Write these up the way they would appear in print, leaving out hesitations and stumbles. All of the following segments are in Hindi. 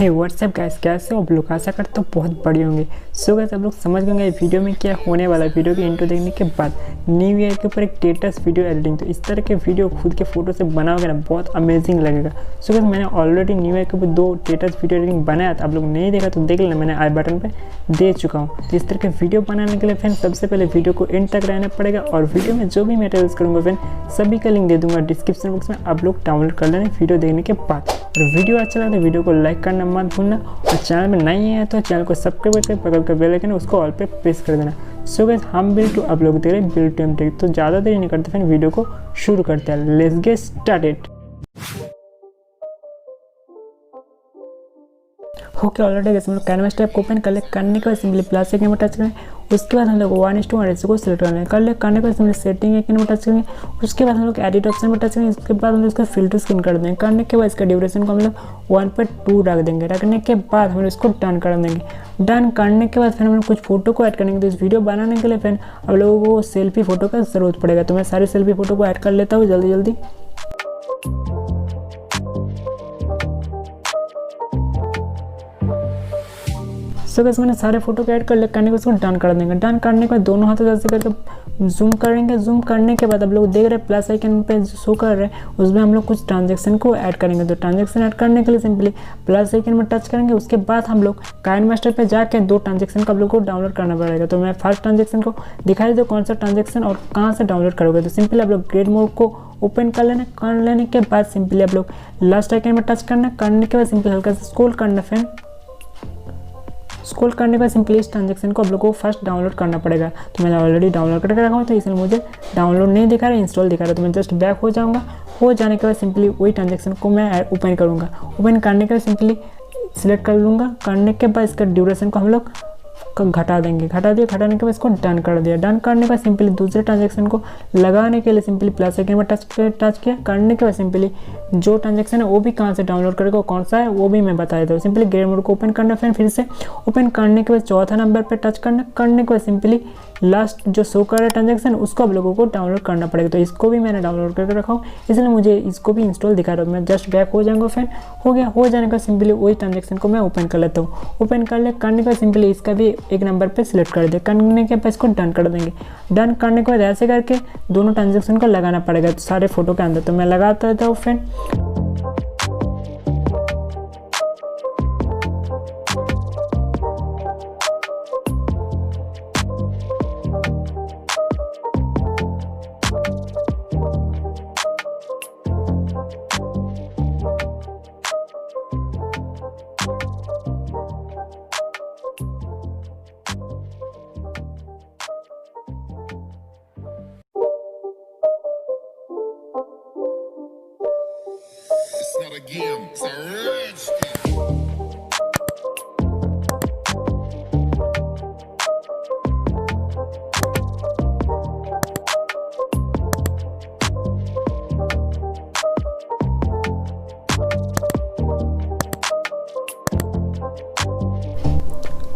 हे व्हाट्सएप गाइस, कैसे हो आप लोग? आशा करते हो बहुत बढ़िया होंगे। सो गाइस, आप लोग समझ गए वीडियो में क्या होने वाला है। वीडियो की इंट्रो देखने के बाद न्यू ईयर के ऊपर एक स्टेटस वीडियो एडिटिंग, तो इस तरह के वीडियो खुद के फोटो से बनाओगे ना, बहुत अमेजिंग लगेगा। सो गाइस, मैंने ऑलरेडी न्यू ईयर के ऊपर 2 स्टेटस वीडियो एडिटिंग बनाया था। आप लोग नहीं देखा तो देख लेना, मैंने आई बटन पे दे चुका हूँ। तो इस तरह के वीडियो बनाने के लिए फ्रेंड सबसे पहले वीडियो को एंड तक रहना पड़ेगा, और वीडियो में जो भी मटेरियल्स करूँगा फ्रेंड सभी का लिंक दे दूंगा डिस्क्रिप्शन बॉक्स में, आप लोग डाउनलोड कर लेना वीडियो देखने के बाद। और वीडियो अच्छा लगा तो वीडियो को लाइक करना मत भूलना, और चैनल में नहीं है तो चैनल को सब्सक्राइब करके पकड़ कर बेल आइकन उसको ऑल पे प्रेस कर देना। सो गाइस, हम बिल्टू आप लोग देख रहे हैं बिल्टू एम, तो ज़्यादा देरी नहीं करते फिर वीडियो को शुरू करते हैं। Let's get started. Okay, already हम लोग कैनवास टैब को ओपन कर ले। करने के बाद सिंपली प्लस आइकन में टच करें। उसके बाद हम लोग 1:1 रेशियो को सिलेक्ट कर ले। करने के बाद सिंपली सेटिंग आइकन में टच करेंगे। उसके बाद हम लोग एडिट ऑप्शन में टच करेंगे। उसके बाद हम लोग इसका फिल्टर स्क्रीन कर देंगे। करने के बाद इसका ड्यूरेशन को हम लोग 1.2 रख देंगे। रखने के बाद हम लोग इसको डन कर देंगे। डन करने के बाद फिर हम लोग कुछ फोटो को ऐड करेंगे। तो इस वीडियो बनाने के लिए फिर हम लोगों को सेल्फी फोटो का जरूरत पड़ेगा, तो मैं सारे सेल्फी फोटो को ऐड कर लेता हूँ जल्दी जल्दी। सो गाइस, मैंने सारे फोटो को ऐड कर ले। करने के उसको डन कर देंगे। डन करने के बाद दोनों हाथों से करके जूम करेंगे। जूम करने के बाद आप लोग देख रहे हैं प्लस आइकन पे शो कर रहे हैं, उसमें हम लोग कुछ ट्रांजेक्शन को ऐड करेंगे। तो ट्रांजेक्शन ऐड करने के लिए सिंपली प्लस आइकन में टच करेंगे। उसके बाद हम लोग काइनमास्टर पे जाके 2 ट्रांजेक्शन का आप लोग को डाउनलोड करना पड़ेगा। तो मैं फर्स्ट ट्रांजेक्शन को दिखाई दो कौन सा ट्रांजेक्शन और कहाँ से डाउनलोड करोगे। तो सिंपली आप लोग ग्रेड मोड को ओपन कर लेना। कर लेने के बाद सिंपली आप लोग लास्ट आइकन में टच करना। करने के बाद सिंपली हल्का सा स्क्रॉल करना। फ्रेंड स्क्रॉल करने के बाद सिंपली इस ट्रांजेक्शन को आप लोगों को फर्स्ट डाउनलोड करना पड़ेगा। तो मैंने ऑलरेडी डाउनलोड करके रखा हूँ, तो इसलिए मुझे डाउनलोड नहीं दिखा रहा है, इंस्टॉल दिखा रहा है। तो मैं जस्ट बैक हो जाऊँगा। हो जाने के बाद सिंपली वही ट्रांजेक्शन को मैं ओपन करूँगा। ओपन करने के बाद सिंपली सिलेक्ट कर लूँगा। करने के बाद इसका ड्यूरेशन को हम लोग घटा देंगे। घटा दिया। घटाने के बाद इसको डन कर दिया। डन करने के बाद सिंपली दूसरे ट्रांजेक्शन को लगाने के लिए सिंपली प्लस आइकन में टच किया। करने के बाद सिंपली जो ट्रांजेक्शन है वो भी कहाँ से डाउनलोड करेगा, कौन सा है वो भी मैं बता देता हूँ। सिंपली ग्रेड मोड को ओपन करना। फिर से ओपन करने के बाद चौथा नंबर पर टच करना। करने के बाद सिंपली लास्ट जो शो कर रहा है ट्रांजेक्शन उसको आप लोगों को डाउनलोड करना पड़ेगा। तो इसको भी मैंने डाउनलोड करके रखा हूँ, इसलिए मुझे इसको भी इंस्टॉल दिखा रहा हूँ। मैं जस्ट बैक हो जाऊँगा। फ्रेंड हो गया। हो जाने का सिंपली वही ट्रांजेक्शन को मैं ओपन कर लेता हूँ। ओपन कर ले। करने के बाद सिंपली इसका भी एक नंबर पर सिलेक्ट कर दे। करने के बाद इसको डन कर देंगे। डन करने के बाद ऐसे करके दोनों ट्रांजेक्शन को लगाना पड़ेगा सारे फोटो के अंदर। तो मैं लगाता रहता हूँ friend. It's not a game, it's a rich game.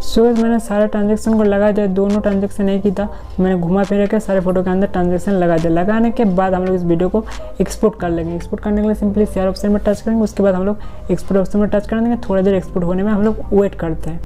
सो मैंने सारे ट्रांजेक्शन को लगा दिया। दोनों ट्रांजेक्शन एक ही था, मैंने घुमा फिरा के सारे फोटो के अंदर ट्रांजेक्शन लगा दिया। लगाने के बाद हम लोग इस वीडियो को एक्सपोर्ट कर लेंगे। एक्सपोर्ट करने के लिए सिंपली शेयर ऑप्शन में टच करेंगे। उसके बाद हम लोग एक्सपोर्ट ऑप्शन में टच कर देंगे। थोड़ी देर एक्सपोर्ट होने में हम लोग वेट करते हैं।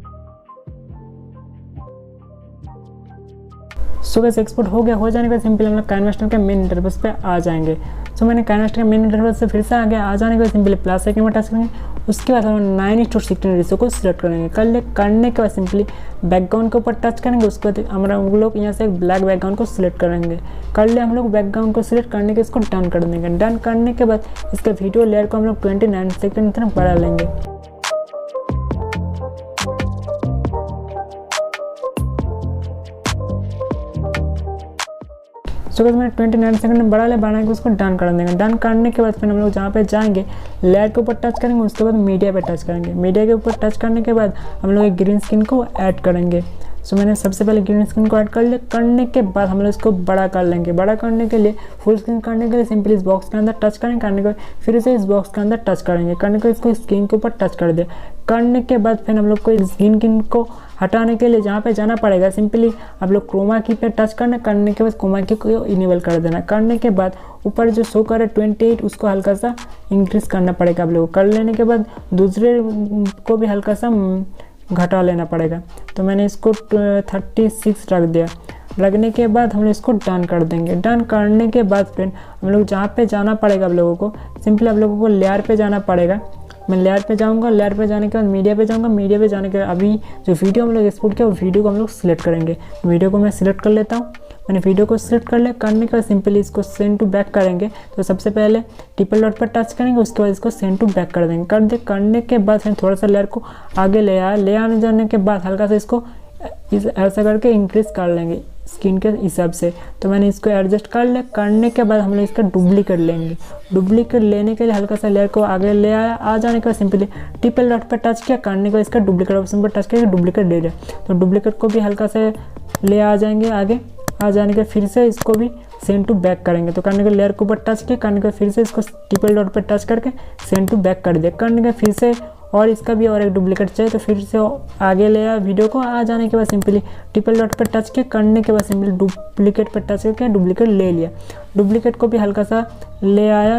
सो गाइस, एक्सपोर्ट हो गया। हो जाने के सिंपली हम लोग काइनमास्टर के मेन इंटरफेस पे आ जाएंगे। सो मैंने काइनमास्टर के मेन इंटरफेस से फिर से आ गया। आ जाने के बाद सिंपली प्लस आइकन में टच करेंगे। उसके बाद हम 9:16 रेशियो को सिलेक्ट करेंगे। करने के बाद सिंपली बैकग्राउंड के ऊपर टच करेंगे। उसके बाद हम लोग यहाँ से एक ब्लैक बैकग्राउंड को सिलेक्ट करेंगे। कर ले हम लोग बैकग्राउंड को सिलेक्ट करने के इसको डन कर देंगे। डन करने के बाद इसका वीडियो लेयर को हम लोग 29 सेकेंड तक बढ़ा लेंगे। सो गाइस, मैंने 29 सेकंड में बढ़ा के उसको डन कर देंगे। डन करने के बाद फिर हम लोग जहाँ पे जाएंगे लेयर के ऊपर टच करेंगे। उसके बाद मीडिया पे टच करेंगे। मीडिया के ऊपर टच करने के बाद हम लोग एक ग्रीन स्क्रीन को ऐड करेंगे। सो मैंने सबसे पहले ग्रीन स्क्रीन को ऐड कर लिया। करने के बाद हम लोग इसको बड़ा कर लेंगे। बड़ा करने के लिए फुल स्क्रीन करने के लिए सिंपली इस बॉक्स के अंदर टच करेंगे। करने के बाद फिर से इस बॉक्स के अंदर टच करेंगे। करने के इसको स्क्रीन के ऊपर टच कर दिया। करने के बाद फिर हम लोग को इस स्क्रीन को हटाने के लिए जहाँ पे जाना पड़ेगा सिंपली आप लोग क्रोमा की पे टच करना। करने के बाद क्रोमा की को इनेबल कर देना। करने के बाद ऊपर जो शो करे 28 उसको हल्का सा इंक्रीज़ करना पड़ेगा आप लोगों को। कर लेने के बाद दूसरे को भी हल्का सा घटा लेना पड़ेगा। तो मैंने इसको 36 रख दिया। रखने के बाद हम लोग इसको डन कर देंगे। डन करने के बाद फ्रेंड हम लोग जहाँ पे जाना पड़ेगा आप लोगों को, सिंपली आप लोगों को लेयर पे जाना पड़ेगा। मैं लेयर पे जाऊँगा, लेयर पे जाने के बाद मीडिया पे जाऊँगा। मीडिया पे जाने के बाद अभी जो वीडियो हम लोग एक्सपोर्ट किया वो वीडियो को हम लोग सिलेक्ट करेंगे। वीडियो को मैं सिलेक्ट कर लेता हूँ। मैंने वीडियो को सिलेक्ट कर लिया। करने के बाद सिंपली इसको सेंड टू बैक करेंगे। तो सबसे पहले ट्रिपल डॉट पर टच करेंगे, उसके बाद इसको सेंड टू बैक कर देंगे। करने के बाद फिर थोड़ा सा लेयर को आगे ले आने जाने के बाद हल्का सा इसको ऐसा करके इंक्रीज़ कर लेंगे स्किन के हिसाब से। तो मैंने इसको एडजस्ट कर लिया। करने के बाद हम लोग इसका डुप्लीकेट लेंगे। डुप्लीकेट लेने के लिए हल्का सा लेयर को आगे ले आया। आ जाने के बाद सिंपली ट्रिपल डॉट पर टच किया। करने के बाद इसका डुप्लीकेट ऑप्शन पर टच करके डुप्लीकेट ले लिया। तो डुप्लीकेट को भी हल्का से ले आ जाएंगे आगे। आ जाने के फिर से इसको भी सेंड टू बैक करेंगे। तो करने के लेयर के ऊपर टच किया। करने के फिर से इसको ट्रिपल डॉट पर टच करके सेंड टू बैक कर दिया। करने के फिर से और इसका भी और एक डुप्लीकेट चाहिए। तो फिर से आगे ले आया वीडियो को। आ जाने के बाद सिंपली ट्रिपल डॉट पर टच किया। करने के बाद सिंपली डुप्लीकेट पर टच करके डुप्लीकेट ले लिया। डुप्लीकेट को भी हल्का सा ले आया।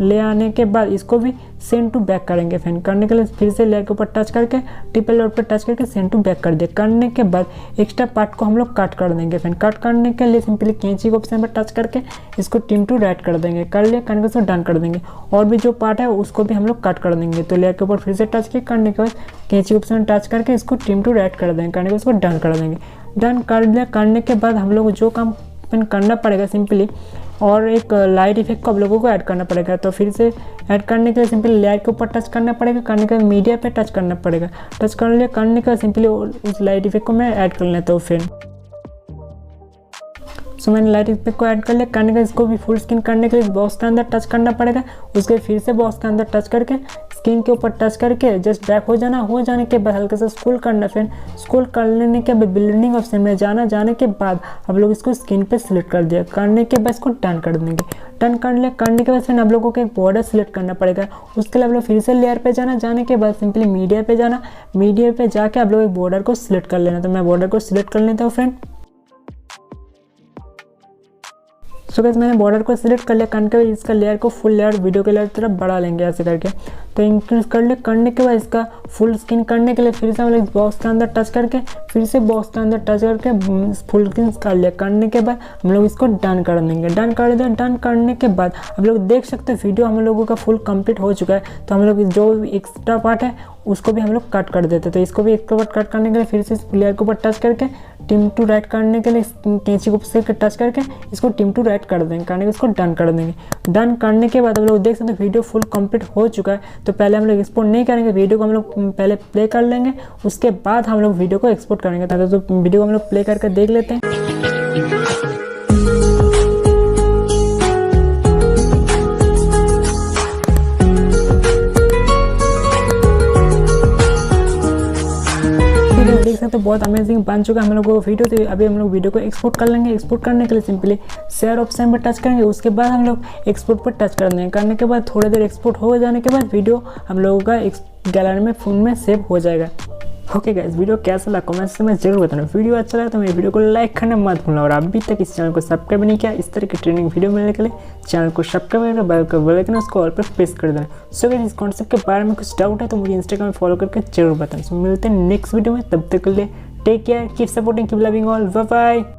ले आने के बाद इसको भी सेंड टू बैक करेंगे। करने के लिए फिर से लेयर के ऊपर टच करके ट्रिपल डॉट पर टच करके सेंड टू बैक कर दिया। करने के बाद एक्स्ट्रा पार्ट को हम लोग कट कर देंगे। कट करने के लिए सिंपली कैंची के ऑप्शन पर टच करके इसको ट्रिम टू राइट कर देंगे। कर लिया। करने के बाद डन कर देंगे। और भी जो पार्ट है उसको भी हम लोग कट कर देंगे। तो लेयर के ऊपर फिर से टच किया। करने के बाद कैंची ऑप्शन टच करके इसको ट्रिम टू राइट कर देंगे। करने के बाद इसको डन कर देंगे। डन कर लिया। करने के बाद हम लोग जो काम करना पड़ेगा सिंपली और एक लाइट इफेक्ट को आप लोगों को ऐड करना पड़ेगा। तो फिर से ऐड करने के लिए सिंपली लेयर के ऊपर टच करना पड़ेगा। करने के बाद मीडिया पे टच करना पड़ेगा। टच कर लिया। करने के बाद सिंपली उस लाइट इफेक्ट को मैं ऐड कर लेता हूँ फ्रेंड। सो मैंने लाइट इफेक्ट को ऐड कर लिया। करने के इसको भी फुल स्क्रीन करने के लिए बॉक्स के अंदर टच करना पड़ेगा। उसके फिर से बॉक्स के अंदर टच करके स्क्रीन के ऊपर टच करके जस्ट बैक हो जाना। हो जाने के बाद हल्का सा स्क्रॉल करना। फिर स्क्रॉल कर लेने के बाद बिल्डिंग ऑप्शन में जाना। जाने के बाद हम लोग इसको स्क्रीन पे सिलेक्ट कर दिया। करने के बाद इसको डन कर देंगे। डन कर लिया। करने के बाद फिर आप लोगों को एक बॉर्डर सिलेक्ट करना पड़ेगा। उसके लिए आप लोग फिर से लेयर पे जाना। जाने के बाद सिंपली मीडिया पे जाना। मीडिया पे जाके आप लोग एक बॉर्डर को सिलेक्ट कर लेना। तो मैं बॉर्डर को सिलेक्ट कर लेता हूँ फ्रेंड। सो गाइस मैंने बॉर्डर को सिलेक्ट कर लिया। करने के बाद इसका लेयर को फुल लेयर वीडियो के लेयर की तरफ बढ़ा लेंगे ऐसे करके। तो इंक्रीज कर लिया। करने के बाद इसका फुल स्क्रीन करने के लिए फिर से हम लोग बॉक्स के अंदर टच करके फिर से बॉक्स के अंदर टच करके फुल स्क्रीन कर लिया। करने के बाद हम लोग इसको डन कर देंगे। डन कर दिया। डन करने के बाद हम लोग देख सकते हैं वीडियो हम लोगों का फुल कंप्लीट हो चुका है। तो हम लोग जो एक्स्ट्रा पार्ट है उसको भी हम लोग कट कर देते। तो इसको भी एक्स्ट्रा पार्ट कट करने के लिए फिर से लेयर के ऊपर टच करके टिम टू राइट करने के लिए कैंची को से टच करके इसको टिम टू राइट कर देंगे। करने के इसको डन कर देंगे। डन करने के बाद हम लोग देख सकते हैं वीडियो फुल कंप्लीट हो चुका है। तो पहले हम लोग एक्सपोर्ट नहीं करेंगे, वीडियो को हम लोग पहले प्ले कर लेंगे। उसके बाद हम लोग वीडियो को एक्सपोर्ट करेंगे। तो वीडियो को हम लोग प्ले करके देख लेते हैं। देख सकते हो बहुत अमेजिंग बन चुका है हम लोगों को वीडियो। तो अभी हम लोग वीडियो को एक्सपोर्ट कर लेंगे। एक्सपोर्ट करने के लिए सिंपली शेयर ऑप्शन पर टच करेंगे। उसके बाद हम लोग एक्सपोर्ट पर टच कर देंगे। करने के बाद थोड़ी देर एक्सपोर्ट हो जाने के बाद वीडियो हम लोगों का गैलरी में फोन में सेव हो जाएगा। ओके गाइस, वीडियो कैसा लगा कमेंट्स में जरूर बताना। वीडियो अच्छा लगा तो मेरे वीडियो को लाइक करना मत भूलना। और अभी तक इस चैनल को सब्सक्राइब नहीं किया इस तरह की ट्रेनिंग वीडियो मिलने के लिए चैनल को सब्सक्राइब करके बेल आइकन उसको ऑल पर प्रेस कर देना। सो गाइस इस कॉन्सेप्ट के बारे में कुछ डाउट है तो मुझे इंस्टाग्राम में फॉलो करके जरूर बताना। सो मिलते हैं नेक्स्ट वीडियो में, तब तक के लिए take care, keep supporting, keep loving all, bye bye.